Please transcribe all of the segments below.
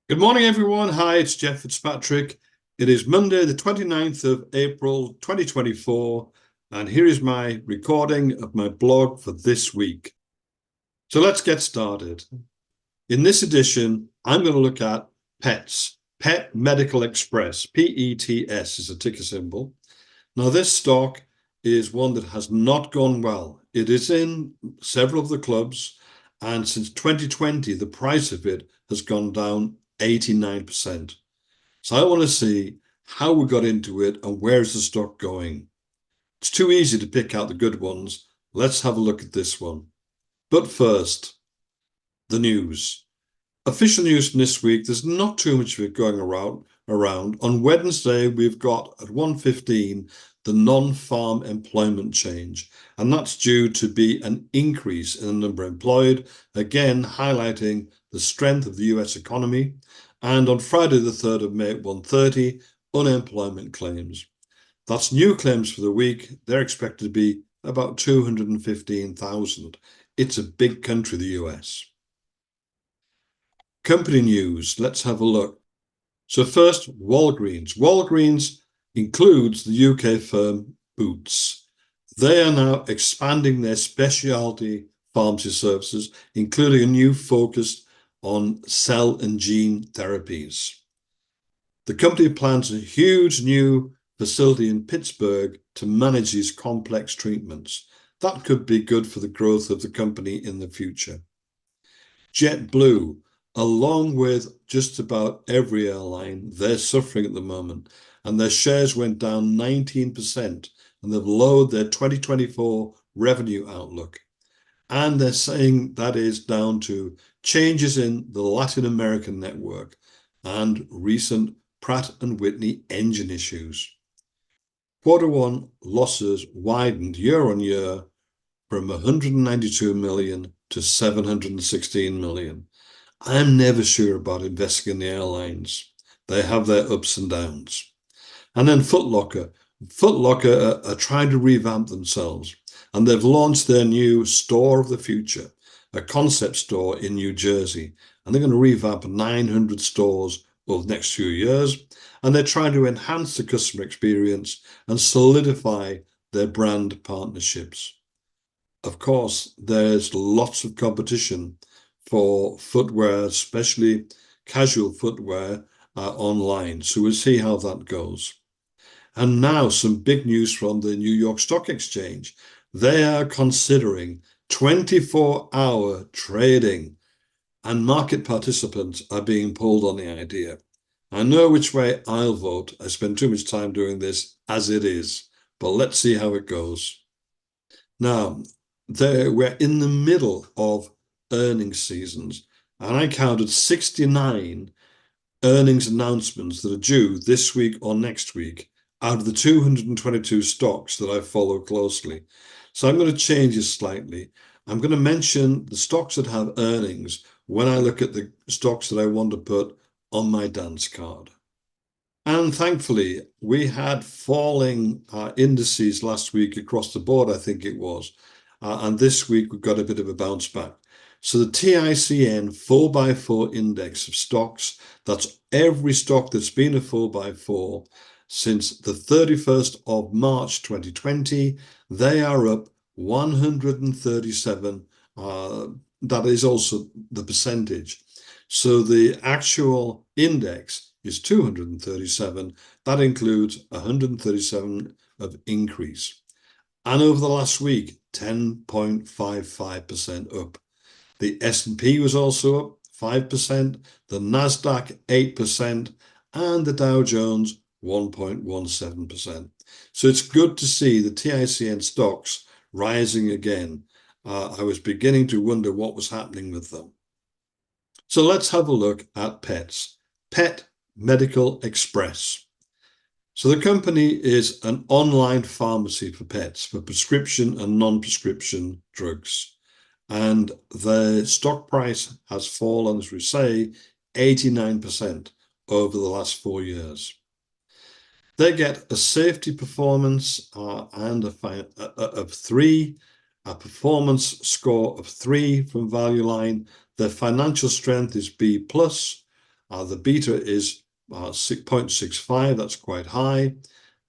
Good morning, everyone. Hi, it's Jeff Fitzpatrick. It is Monday, the 29th of April, 2024, and here is my recording of my blog for this week. So let's get started. In this edition, I'm going to look at PETS, Pet Medical Express, PETS is a ticker symbol. Now, this stock is one that has not gone well. It is in several of the clubs, and since 2020, the price of it has gone down 89%. So I want to see how we got into it and where's the stock going. It's too easy to pick out the good ones. Let's have a look at this one. But first, the news. Official news from this week, there's not too much of it going around. On Wednesday, we've got at 1:15 the non-farm employment change, and that's due to be an increase in the number employed, again highlighting the strength of the US economy. And on Friday, the 3rd of May at 1:30, unemployment claims. That's new claims for the week. They're expected to be about 215,000. It's a big country, the US. Company news, let's have a look. So first, Walgreens. Walgreens includes the UK firm Boots. They are now expanding their specialty pharmacy services, including a new focus on cell and gene therapies. The company plans a huge new facility in Pittsburgh to manage these complex treatments. That could be good for the growth of the company in the future. JetBlue, along with just about every airline, they're suffering at the moment, and their shares went down 19%, and they've lowered their 2024 revenue outlook. And they're saying that is down to changes in the Latin American network and recent Pratt & Whitney engine issues. Q1 losses widened year on year from 192 million to 716 million. I'm never sure about investing in the airlines. They have their ups and downs. And then Foot Locker. Foot Locker are trying to revamp themselves, and they've launched their new store of the future, a concept store in New Jersey. And they're going to revamp 900 stores over the next few years. And they're trying to enhance the customer experience and solidify their brand partnerships. Of course, there's lots of competition for footwear, especially casual footwear online. So we'll see how that goes. And now some big news from the New York Stock Exchange. They are considering 24-hour trading, and market participants are being pulled on the idea. I know which way I'll vote. I spend too much time doing this as it is, but let's see how it goes. Now, we're in the middle of earnings seasons, and I counted 69 earnings announcements that are due this week or next week out of the 222 stocks that I follow closely. So I'm going to change this slightly. I'm going to mention the stocks that have earnings when I look at the stocks that I want to put on my dance card. And thankfully, we had falling indices last week across the board, I think it was. And this week, we've got a bit of a bounce back. So the TICN 4x4 index of stocks, that's every stock that's been a 4x4 since the 31st of March 2020, they are up 137. That is also the percentage. So the actual index is 237. That includes 137 of increase. And over the last week, 10.55% up. The S&P was also up 5%, the Nasdaq 8%, and the Dow Jones 1.17%. So it's good to see the TICN stocks rising again. I was beginning to wonder what was happening with them. So let's have a look at PETS, Pet Medical Express. So the company is an online pharmacy for pets, for prescription and non-prescription drugs. And the stock price has fallen, as we say, 89% over the last 4 years. They get a safety performance and of 3, a performance score of 3 from Value Line. Their financial strength is B+, The beta is 0.65, that's quite high.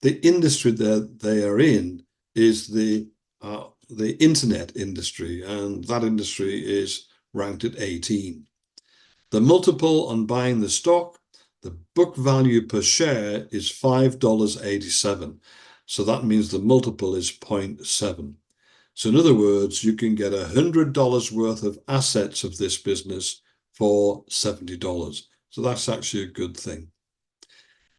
The industry that they are in is the internet industry, and that industry is ranked at 18. The multiple on buying the stock, the book value per share is $5.87. So that means the multiple is 0.7. So in other words, you can get $100 worth of assets of this business for $70. So that's actually a good thing.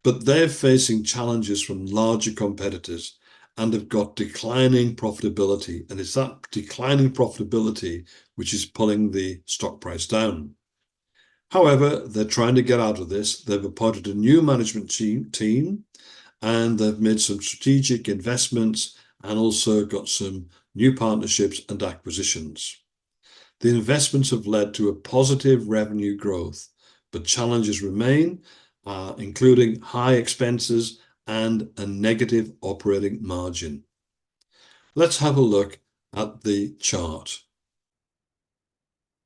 But they're facing challenges from larger competitors and have got declining profitability. And it's that declining profitability which is pulling the stock price down. However, they're trying to get out of this. They've appointed a new management team, and they've made some strategic investments and also got some new partnerships and acquisitions. The investments have led to a positive revenue growth, but challenges remain, including high expenses and a negative operating margin. Let's have a look at the chart.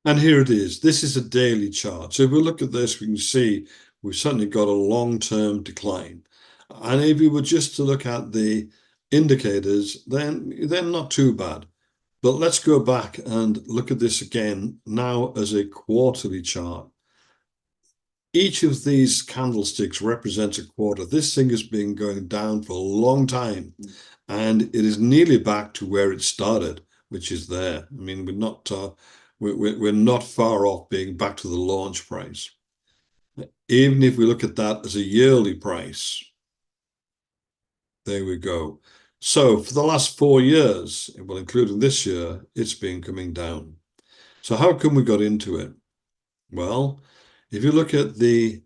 And here it is. This is a daily chart. So if we look at this, we can see we've certainly got a long-term decline. And if we were just to look at the indicators, then they're not too bad. But let's go back and look at this again now as a quarterly chart. Each of these candlesticks represents a quarter. This thing has been going down for a long time, and it is nearly back to where it started, which is there. I mean, we're not far off being back to the launch price. Even if we look at that as a yearly price, there we go. So for the last 4 years, well, including this year, it's been coming down. So how come we got into it? Well, if you look at this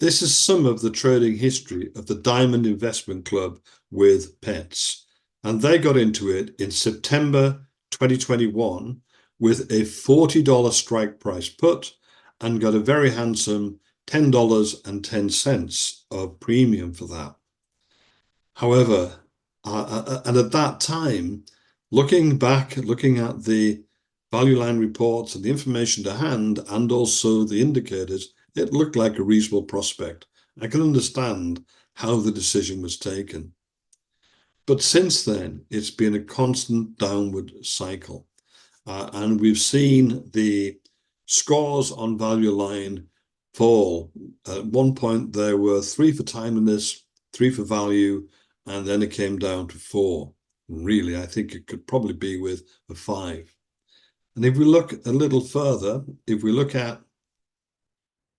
is some of the trading history of the Diamond Investment Club with Pets. And they got into it in September 2021 with a $40 strike price put and got a very handsome $10.10 of premium for that. However, and at that time, looking back, looking at the value line reports and the information to hand and also the indicators, it looked like a reasonable prospect. I can understand how the decision was taken. But since then, it's been a constant downward cycle. And we've seen the scores on value line fall. At one point, there were 3 for timeliness, 3 for value, and then it came down to 4. Really, I think it could probably be with a 5. And if we look a little further, if we look at,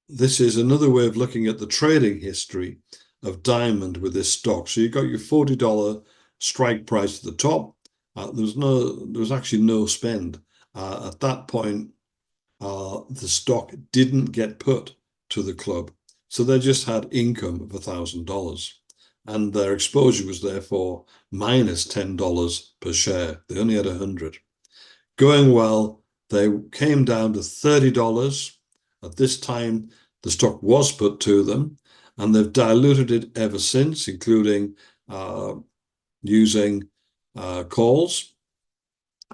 this is another way of looking at the trading history of Diamond with this stock. So you've got your $40 strike price at the top. There was actually no spend. At that point, the stock didn't get put to the club. So they just had income of $1,000. And their exposure was therefore minus $10 per share. They only had 100. Going well, they came down to $30. At this time, the stock was put to them, and they've diluted it ever since, including using calls.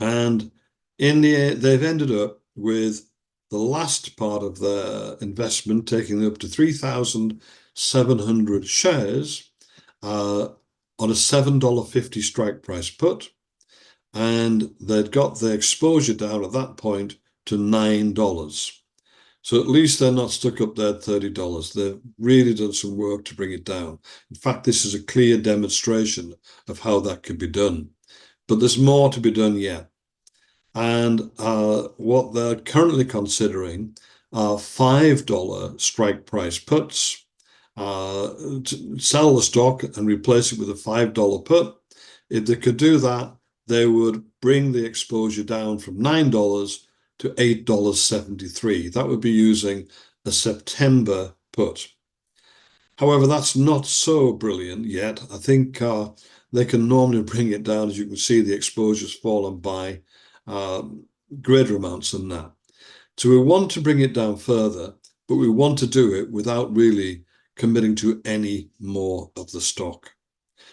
And in the end, they've ended up with the last part of their investment taking them up to 3,700 shares on a $7.50 strike price put. And they'd got the exposure down at that point to $9. So at least they're not stuck up there at $30. They've really done some work to bring it down. In fact, this is a clear demonstration of how that could be done. But there's more to be done yet. And what they're currently considering are $5 strike price puts, to sell the stock and replace it with a $5 put. If they could do that, they would bring the exposure down from $9 to $8.73. That would be using a September put. However, that's not so brilliant yet. I think they can normally bring it down. As you can see, the exposure's fallen by greater amounts than that. So we want to bring it down further, but we want to do it without really committing to any more of the stock.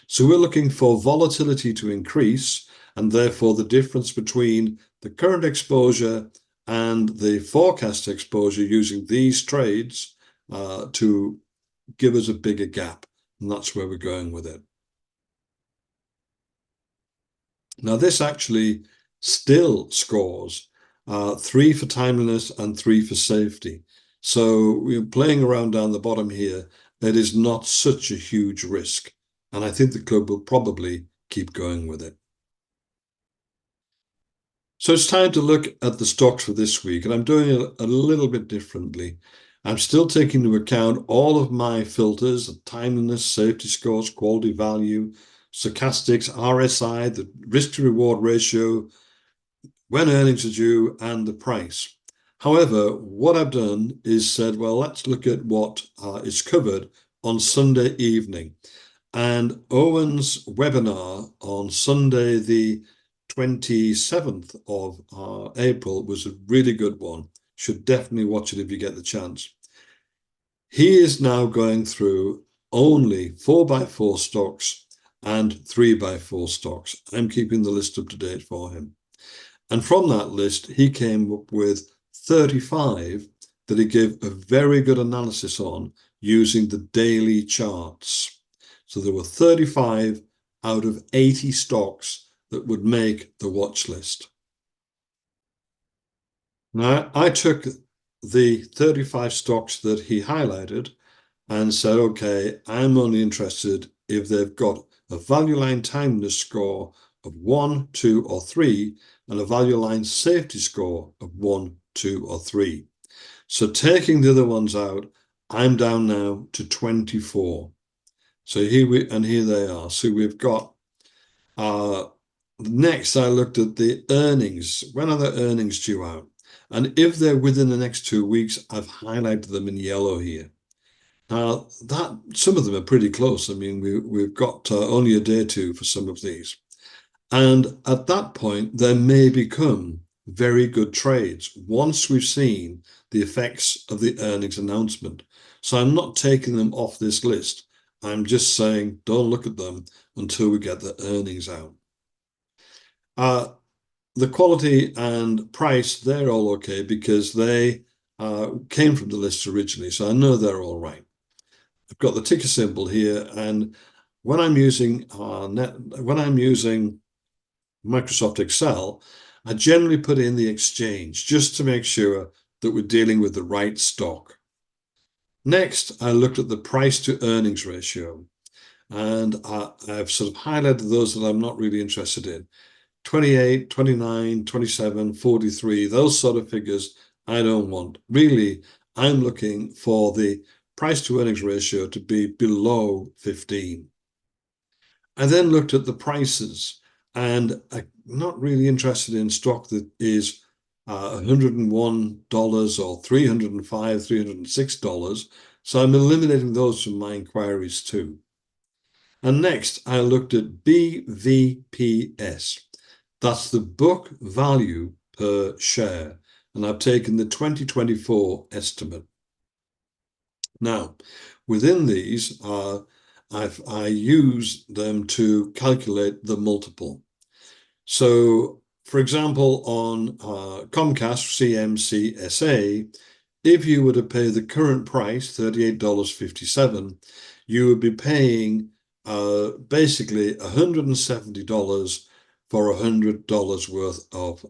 So we're looking for volatility to increase, and therefore the difference between the current exposure and the forecast exposure using these trades to give us a bigger gap. And that's where we're going with it. Now, this actually still scores 3 for timeliness and 3 for safety. So we're playing around down the bottom here. It is not such a huge risk. And I think the club will probably keep going with it. So it's time to look at the stocks for this week, and I'm doing it a little bit differently. I'm still taking into account all of my filters, timeliness, safety scores, quality value, stochastics, RSI, the risk to reward ratio, when earnings are due, and the price. However, what I've done is said, well, let's look at what is covered on Sunday evening. And Owen's webinar on Sunday, the 27th of April, was a really good one. Should definitely watch it if you get the chance. He is now going through only 4x4 stocks and 3x4 stocks. I'm keeping the list up to date for him. And from that list, he came up with 35 that he gave a very good analysis on using the daily charts. So there were 35 out of 80 stocks that would make the watch list. Now, I took the 35 stocks that he highlighted and said, okay, I'm only interested if they've got a value line timeliness score of 1, 2, or 3, and a value line safety score of 1, 2, or 3. So taking the other ones out, I'm down now to 24. So here they are. So we've got next I looked at the earnings. When are the earnings due out? And if they're within the next 2 weeks, I've highlighted them in yellow here. Now that some of them are pretty close. I mean, we've got only a day or two for some of these. And at that point, there may become very good trades once we've seen the effects of the earnings announcement. So I'm not taking them off this list. I'm just saying, don't look at them until we get the earnings out. The quality and price, they're all okay because they came from the list originally. So I know they're all right. I've got the ticker symbol here. And when I'm using Microsoft Excel, I generally put in the exchange just to make sure that we're dealing with the right stock. Next, I looked at the price to earnings ratio, and I've sort of highlighted those that I'm not really interested in. 28, 29, 27, 43, those sort of figures I don't want. Really, I'm looking for the price to earnings ratio to be below 15. I then looked at the prices, and I'm not really interested in stock that is $101 or $305, $306. So I'm eliminating those from my inquiries too. And next, I looked at BVPS. That's the book value per share. And I've taken the 2024 estimate. Now, within these, I use them to calculate the multiple. So, for example, on Comcast CMCSA, if you were to pay the current price, $38.57, you would be paying basically $170 for $100 worth of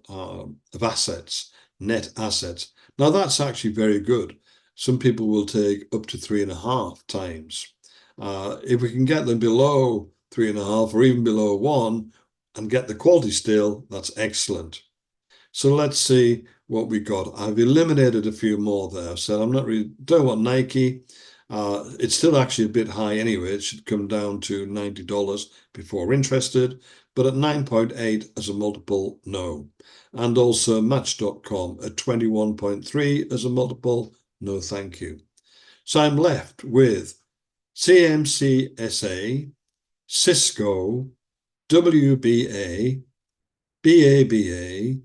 assets, net assets. Now, that's actually very good. Some people will take up to 3.5 times. If we can get them below 3.5 or even below 1 and get the quality still, that's excellent. So let's see what we got. I've eliminated a few more there. So I'm not really, don't want Nike. It's still actually a bit high anyway. It should come down to $90 before we're interested. But at 9.8 as a multiple, no. And also Match.com at 21.3 as a multiple, no thank you. So I'm left with CMCSA, Cisco, WBA, BABA,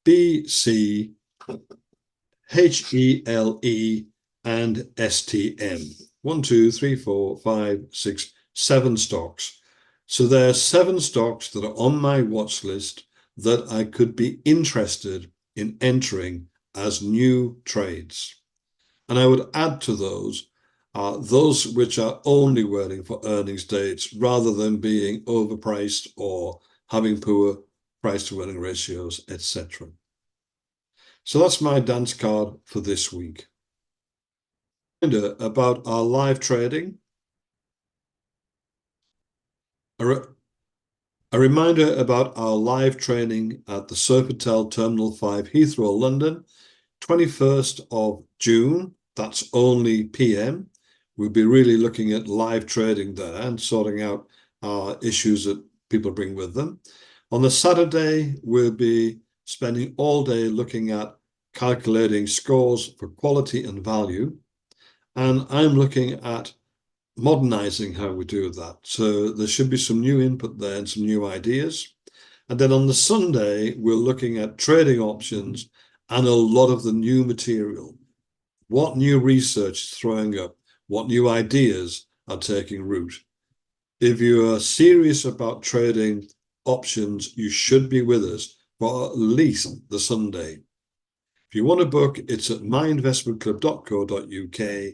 BC, HELE, and STM. 1, 2, 3, 4, 5, 6, 7 stocks. So there are 7 stocks that are on my watch list that I could be interested in entering as new trades. And I would add to those which are only waiting for earnings dates rather than being overpriced or having poor price to earning ratios, etc. So that's my dance card for this week. About our live trading. A reminder about our live training at the Sofitel Terminal 5, Heathrow, London, 21st of June. That's only PM. We'll be really looking at live trading there and sorting out issues that people bring with them. On the Saturday, we'll be spending all day looking at calculating scores for quality and value. And I'm looking at modernizing how we do that. So there should be some new input there and some new ideas. And then on the Sunday, we're looking at trading options and a lot of the new material. What new research is throwing up? What new ideas are taking root? If you are serious about trading options, you should be with us for at least the Sunday. If you want to book, it's at myinvestmentclub.co.uk.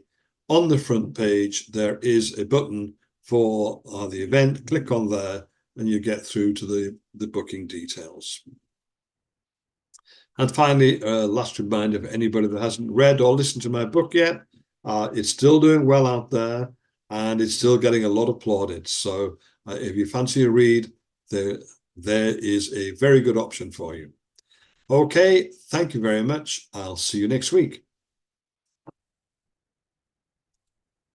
On the front page, there is a button for the event. Click on there and you get through to the booking details. And finally, last reminder for anybody that hasn't read or listened to my book yet, it's still doing well out there and it's still getting a lot of plaudits. So if you fancy a read, there is a very good option for you. Okay, thank you very much. I'll see you next week.